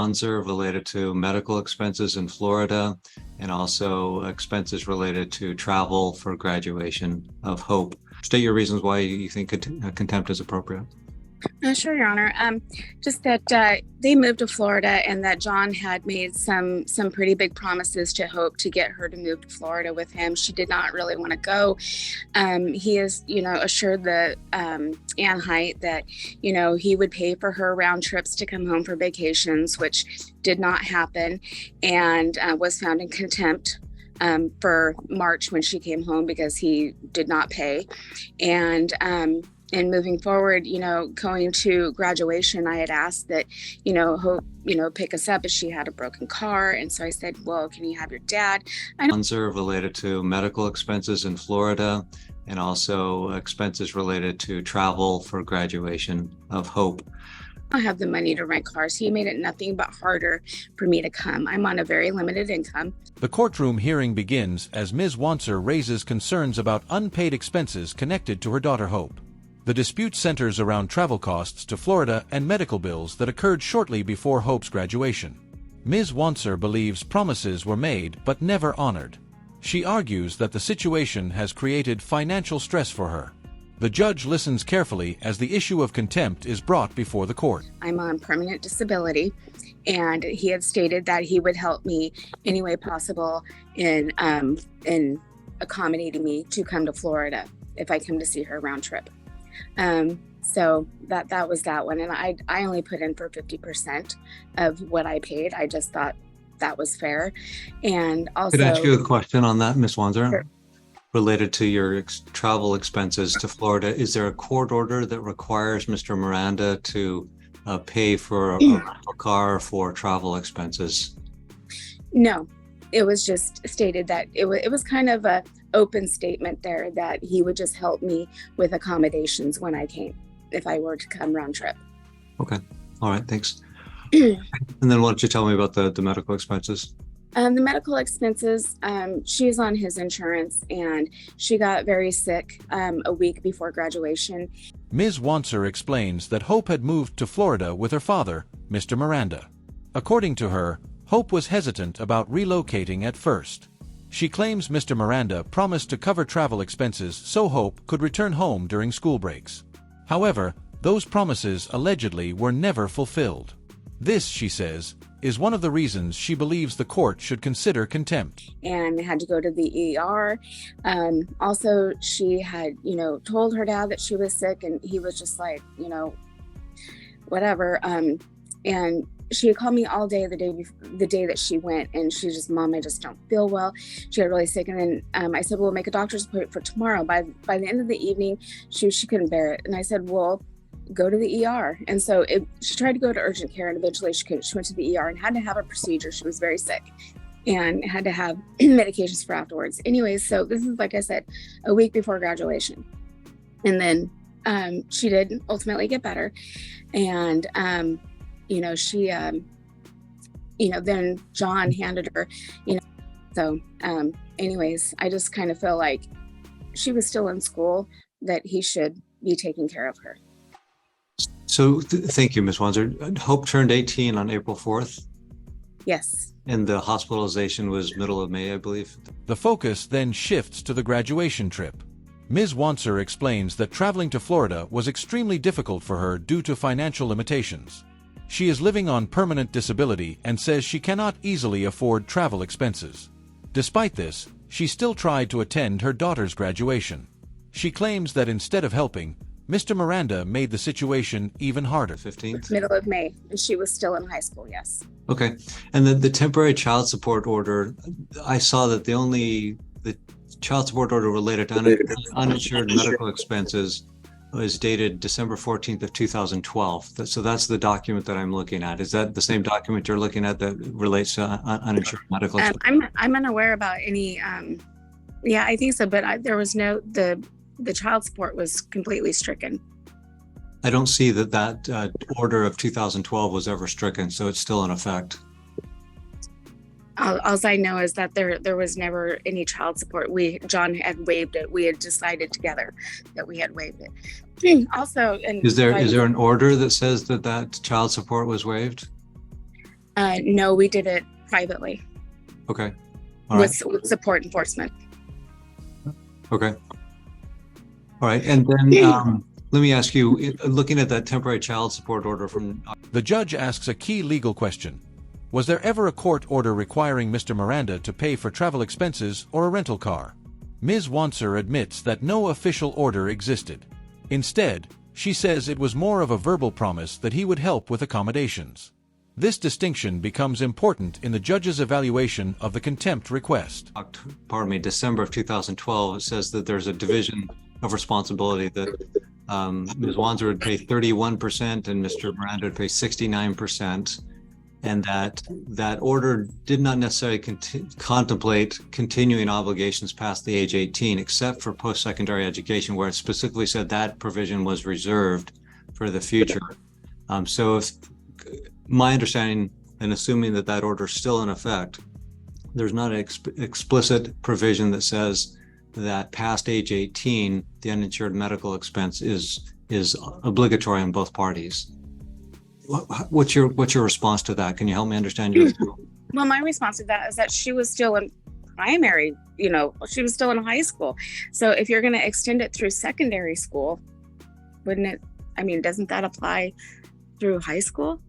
sponsor related to medical expenses in Florida and also expenses related to travel for graduation of Hope. State your reasons why you think contempt is appropriate. Sure, Your Honor. Just that they moved to Florida, and that John had made some pretty big promises to Hope to get her to move to Florida with him. She did not really want to go. He has, assured the Ann Height that, he would pay for her round trips to come home for vacations, which did not happen, and was found in contempt for March when she came home because he did not pay. And moving forward, going to graduation, I had asked that, Hope, pick us up, as she had a broken car. And so I said, well, can you have your dad? Sponsor related to medical expenses in Florida and also expenses related to travel for graduation of Hope. I have the money to rent cars. He made it nothing but harder for me to come. I'm on a very limited income. The courtroom hearing begins as Ms. Wanser raises concerns about unpaid expenses connected to her daughter Hope. The dispute centers around travel costs to Florida and medical bills that occurred shortly before Hope's graduation. Ms. Wanser believes promises were made but never honored. She argues that the situation has created financial stress for her. The judge listens carefully as the issue of contempt is brought before the court. I'm on permanent disability, and he had stated that he would help me any way possible in accommodating me to come to Florida if I come to see her round trip. So that was that one. And I only put in for 50% of what I paid. I just thought that was fair. And also, could I ask you a question on that, Ms. Wanser? Sure. Related to your travel expenses to Florida, is there a court order that requires Mr. Miranda to pay for a rental car for travel expenses? No, it was just stated that it was kind of a open statement there that he would just help me with accommodations when I came, if I were to come round trip. Okay. All right. Thanks. And then why don't you tell me about the medical expenses? The medical expenses, she's on his insurance, and she got very sick a week before graduation. Ms. Wanser explains that Hope had moved to Florida with her father, Mr. Miranda. According to her, Hope was hesitant about relocating at first. She claims Mr. Miranda promised to cover travel expenses so Hope could return home during school breaks. However, those promises allegedly were never fulfilled. This, she says, is one of the reasons she believes the court should consider contempt. And had to go to the ER. Also, she had, told her dad that she was sick, and he was just like, whatever. And she had called me all day the day that she went, and she just, Mom, I just don't feel well. She got really sick, and then I said, well, make a doctor's appointment for tomorrow. By the end of the evening, she couldn't bear it, and I said, well, go to the ER. And so she tried to go to urgent care, and eventually she couldn't. She went to the ER and had to have a procedure. She was very sick and had to have medications for afterwards. Anyways, so this is, like I said, a week before graduation, and then she did ultimately get better, and she, then John handed her, so anyways, I just kind of feel like she was still in school, that he should be taking care of her. So thank you, Ms. Wanser. Hope turned 18 on April 4th. Yes. And the hospitalization was middle of May, I believe. The focus then shifts to the graduation trip. Ms. Wanser explains that traveling to Florida was extremely difficult for her due to financial limitations. She is living on permanent disability and says she cannot easily afford travel expenses. Despite this, she still tried to attend her daughter's graduation. She claims that instead of helping, Mr. Miranda made the situation even harder. 15th? Middle of May, and she was still in high school, yes. Okay. And the temporary child support order, I saw that the child support order related to uninsured medical expenses was dated December 14th of 2012. So that's the document that I'm looking at. Is that the same document you're looking at that relates to uninsured medical expenses? I'm unaware about any, yeah, I think so, but there was the child support was completely stricken. I don't see that order of 2012 was ever stricken, so it's still in effect. All I know is that there was never any child support. John had waived it. We had decided together that we had waived it. Also, and is there an order that says that child support was waived? No, we did it privately Okay. All right. with support enforcement. Okay. All right. And then let me ask you, looking at that temporary child support order from The judge asks a key legal question. Was there ever a court order requiring Mr. Miranda to pay for travel expenses or a rental car? Ms. Wanser admits that no official order existed. Instead, she says it was more of a verbal promise that he would help with accommodations. This distinction becomes important in the judge's evaluation of the contempt request. December of 2012, it says that there's a division of responsibility that Ms. Wanser would pay 31% and Mr. Miranda would pay 69%, and that order did not necessarily contemplate continuing obligations past the age 18, except for post-secondary education, where it specifically said that provision was reserved for the future. So if my understanding and assuming that order is still in effect, there's not an explicit provision that says that past age 18, the uninsured medical expense is obligatory on both parties. What's your response to that? Can you help me understand your? Well, my response to that is that she was still in primary, she was still in high school. So if you're going to extend it through secondary school, wouldn't it? I mean, doesn't that apply through high school?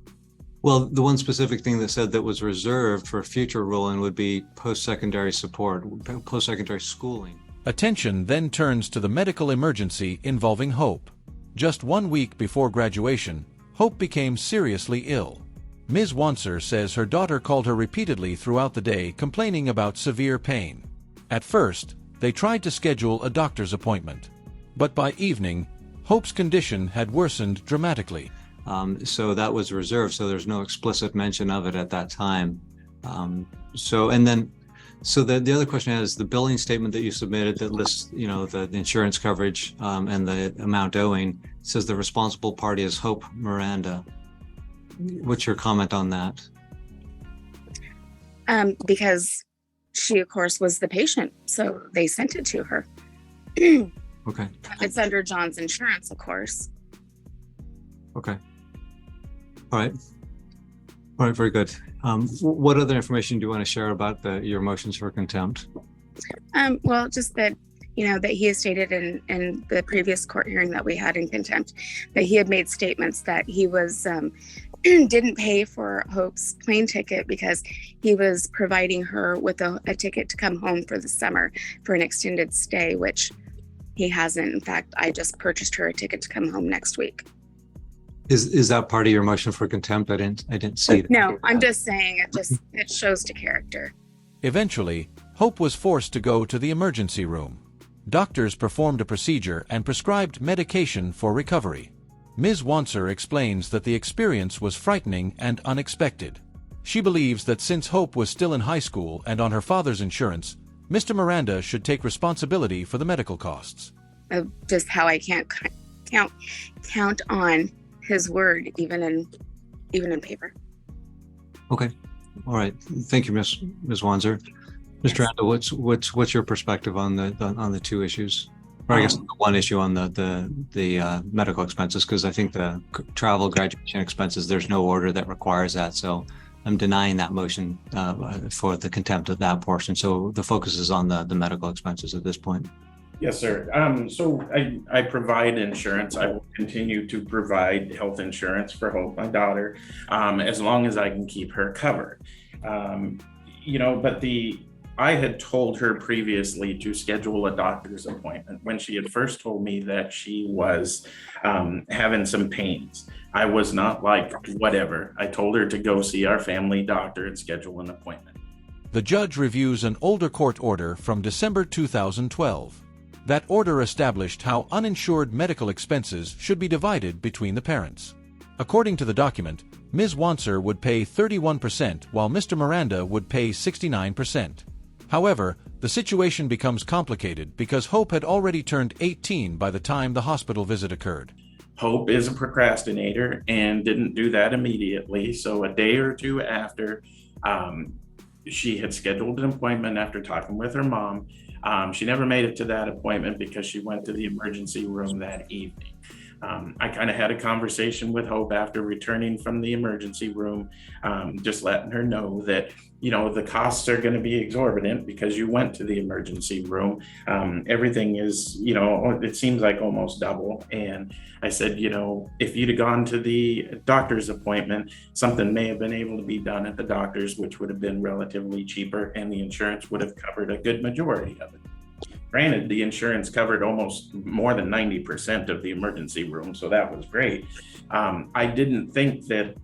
Well, the one specific thing that said that was reserved for future ruling would be post-secondary support, post-secondary schooling. Attention then turns to the medical emergency involving Hope. Just 1 week before graduation, Hope became seriously ill. Ms. Wanser says her daughter called her repeatedly throughout the day complaining about severe pain. At first, they tried to schedule a doctor's appointment. But by evening, Hope's condition had worsened dramatically. So that was reserved, so there's no explicit mention of it at that time. So the other question is the billing statement that you submitted that lists, the insurance coverage and the amount owing, says the responsible party is Hope Miranda. What's your comment on that? Because she, of course, was the patient, so they sent it to her. Okay. It's under John's insurance, of course. Okay. All right. Very good. What other information do you want to share about your motions for contempt? Well, just that, that he has stated in the previous court hearing that we had in contempt, that he had made statements that he was didn't pay for Hope's plane ticket because he was providing her with a ticket to come home for the summer for an extended stay, which he hasn't. In fact, I just purchased her a ticket to come home next week. Is that part of your motion for contempt? I didn't see that. No, I'm just saying it shows to character. Eventually, Hope was forced to go to the emergency room. Doctors performed a procedure and prescribed medication for recovery. Ms. Wanser explains that the experience was frightening and unexpected. She believes that since Hope was still in high school and on her father's insurance, Mr. Miranda should take responsibility for the medical costs. Just how I can't count on his word, even in paper. Okay. All right. Thank you, Ms. Wanser. Mr. Randall, what's your perspective on the two issues? Or I guess the one issue on the medical expenses, because I think the travel graduation expenses, there's no order that requires that. So I'm denying that motion for the contempt of that portion. So the focus is on the medical expenses at this point. Yes, sir. So I provide insurance. I will continue to provide health insurance for Hope, my daughter, as long as I can keep her covered. But I had told her previously to schedule a doctor's appointment when she had first told me that she was having some pains. I was not like, whatever. I told her to go see our family doctor and schedule an appointment. The judge reviews an older court order from December 2012. That order established how uninsured medical expenses should be divided between the parents. According to the document, Ms. Wanser would pay 31% while Mr. Miranda would pay 69%. However, the situation becomes complicated because Hope had already turned 18 by the time the hospital visit occurred. Hope is a procrastinator and didn't do that immediately. So a day or two after, she had scheduled an appointment after talking with her mom. She never made it to that appointment because she went to the emergency room that evening. I kind of had a conversation with Hope after returning from the emergency room, just letting her know that, the costs are going to be exorbitant because you went to the emergency room. Everything is, it seems like almost double. And I said, if you'd have gone to the doctor's appointment, something may have been able to be done at the doctor's, which would have been relatively cheaper, and the insurance would have covered a good majority of it. Granted, the insurance covered almost more than 90% of the emergency room, so that was great. I didn't think that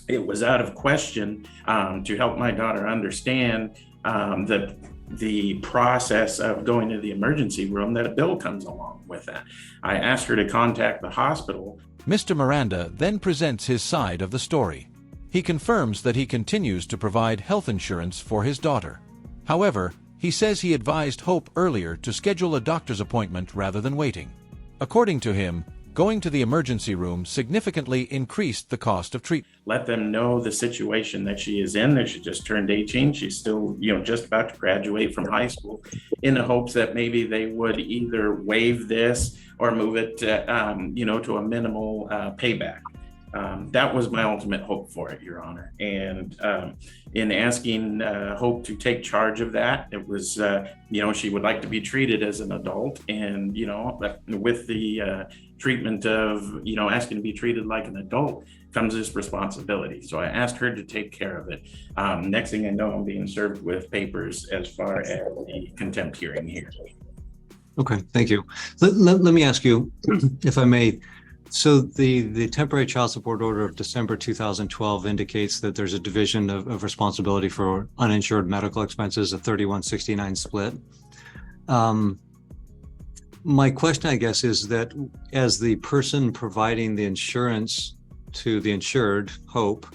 it was out of question to help my daughter understand the process of going to the emergency room, that a bill comes along with that. I asked her to contact the hospital. Mr. Miranda then presents his side of the story. He confirms that he continues to provide health insurance for his daughter. However, he says he advised Hope earlier to schedule a doctor's appointment rather than waiting. According to him, going to the emergency room significantly increased the cost of treatment. Let them know the situation that she is in, that she just turned 18. She's still, just about to graduate from high school, in the hopes that maybe they would either waive this or move it to a minimal payback. That was my ultimate hope for it, Your Honor. And in asking Hope to take charge of that, it was, she would like to be treated as an adult. And, with the treatment of, asking to be treated like an adult comes this responsibility. So I asked her to take care of it. Next thing I know, I'm being served with papers as far as the contempt hearing here. Okay, thank you. Let me ask you, if I may. So the temporary child support order of December 2012 indicates that there's a division of responsibility for uninsured medical expenses, a 31-69 split. My question, I guess, is that as the person providing the insurance to the insured, Hope,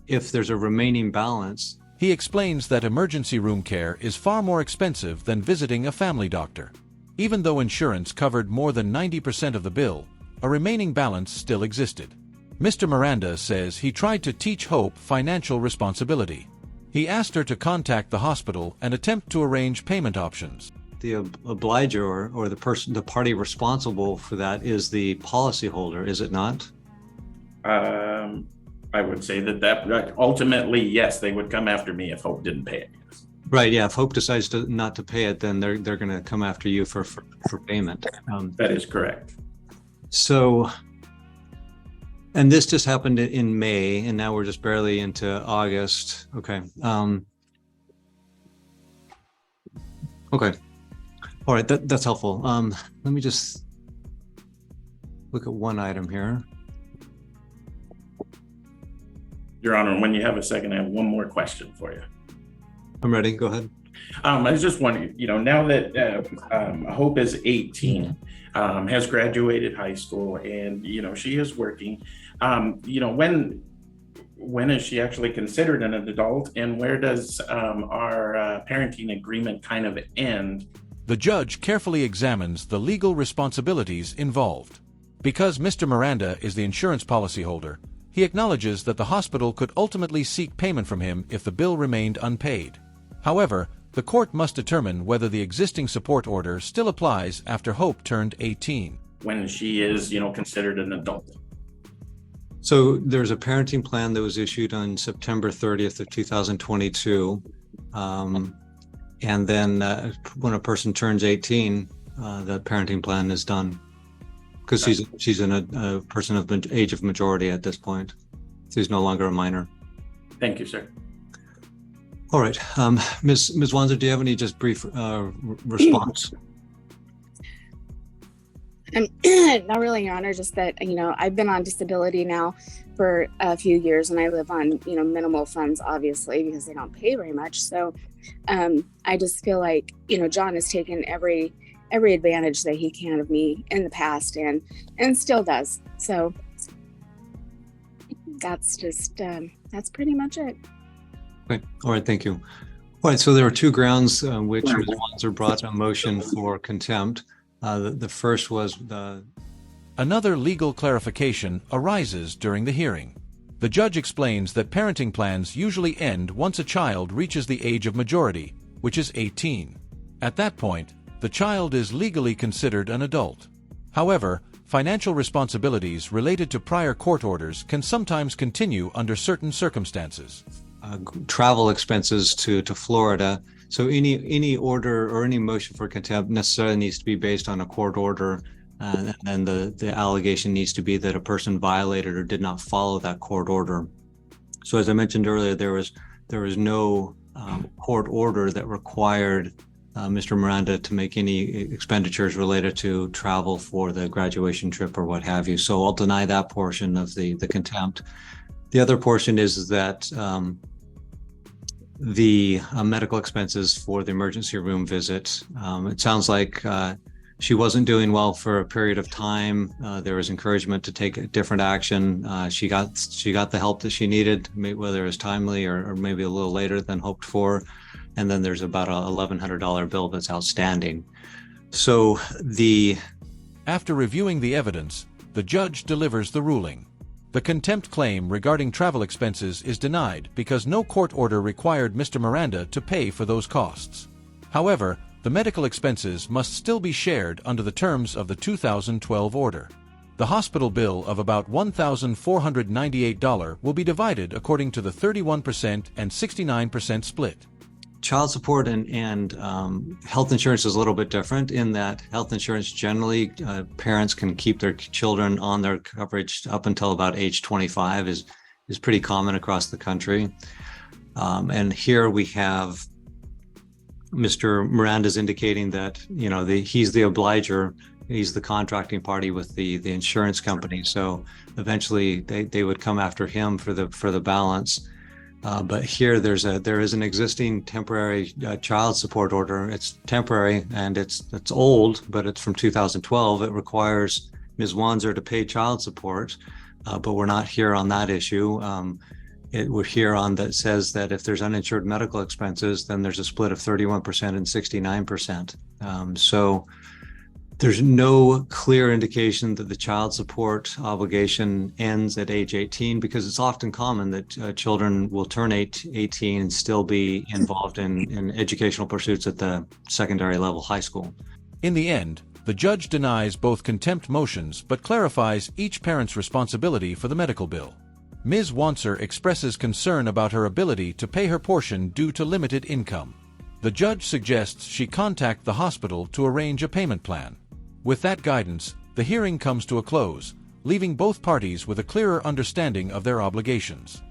if there's a remaining balance. He explains that emergency room care is far more expensive than visiting a family doctor. Even though insurance covered more than 90% of the bill, a remaining balance still existed. Mr. Miranda says he tried to teach Hope financial responsibility. He asked her to contact the hospital and attempt to arrange payment options. The obliger or the party responsible for that is the policyholder, is it not? I would say that ultimately, yes, they would come after me if Hope didn't pay it. Right. Yeah. If Hope decides not to pay it, then they're going to come after you for payment. That is correct. So, and this just happened in May, and now we're just barely into August. Okay. Okay. All right. That's helpful. Let me just look at one item here. Your Honor, when you have a second, I have one more question for you. I'm ready. Go ahead. I was just wondering, now that Hope is 18, has graduated high school, and, she is working, when is she actually considered an adult, and where does our parenting agreement kind of end? The judge carefully examines the legal responsibilities involved. Because Mr. Miranda is the insurance policyholder, he acknowledges that the hospital could ultimately seek payment from him if the bill remained unpaid. However, the court must determine whether the existing support order still applies after Hope turned 18. When she is, considered an adult. So there's a parenting plan that was issued on September 30th of 2022. And then when a person turns 18, the parenting plan is done. Because she's a person of age of majority at this point. She's no longer a minor. Thank you, sir. All right. Ms. Wanzer, do you have any just brief response? Not really, Your Honor, just that, I've been on disability now for a few years, and I live on, minimal funds, obviously, because they don't pay very much. So I just feel like, John has taken every advantage that he can of me in the past and still does. So that's just, that's pretty much it. Okay. All right. Thank you. All right. So there are two grounds which Ms. Wanzer brought a motion for contempt. The first was Another legal clarification arises during the hearing. The judge explains that parenting plans usually end once a child reaches the age of majority, which is 18. At that point, the child is legally considered an adult. However, Financial responsibilities related to prior court orders can sometimes continue under certain circumstances. Travel expenses to Florida. So any order or any motion for contempt necessarily needs to be based on a court order, and then the allegation needs to be that a person violated or did not follow that court order. So as I mentioned earlier, there was no court order that required Mr. Miranda to make any expenditures related to travel for the graduation trip or what have you. So I'll deny that portion of the contempt. The other portion is that the medical expenses for the emergency room visit. It sounds like she wasn't doing well for a period of time. There was encouragement to take a different action. She got the help that she needed, whether it was timely or maybe a little later than hoped for. And then there's about a $1,100 bill that's outstanding. So After reviewing the evidence, the judge delivers the ruling. The contempt claim regarding travel expenses is denied because no court order required Mr. Miranda to pay for those costs. However, the medical expenses must still be shared under the terms of the 2012 order. The hospital bill of about $1,498 will be divided according to the 31% and 69% split. Child support and health insurance is a little bit different in that health insurance generally parents can keep their children on their coverage up until about age 25 is pretty common across the country. And here we have Mr. Miranda's indicating that he's the obliger, he's the contracting party with the insurance company. So eventually they would come after him for the balance. But here there is an existing temporary child support order. It's temporary and it's old, but it's from 2012. It requires Ms. Wanzer to pay child support, but we're not here on that issue. We're here on that says that if there's uninsured medical expenses, then there's a split of 31% and 69%. So there's no clear indication that the child support obligation ends at age 18, because it's often common that children will turn 18 and still be involved in educational pursuits at the secondary level, high school. In the end, the judge denies both contempt motions but clarifies each parent's responsibility for the medical bill. Ms. Wanzer expresses concern about her ability to pay her portion due to limited income. The judge suggests she contact the hospital to arrange a payment plan. With that guidance, the hearing comes to a close, leaving both parties with a clearer understanding of their obligations.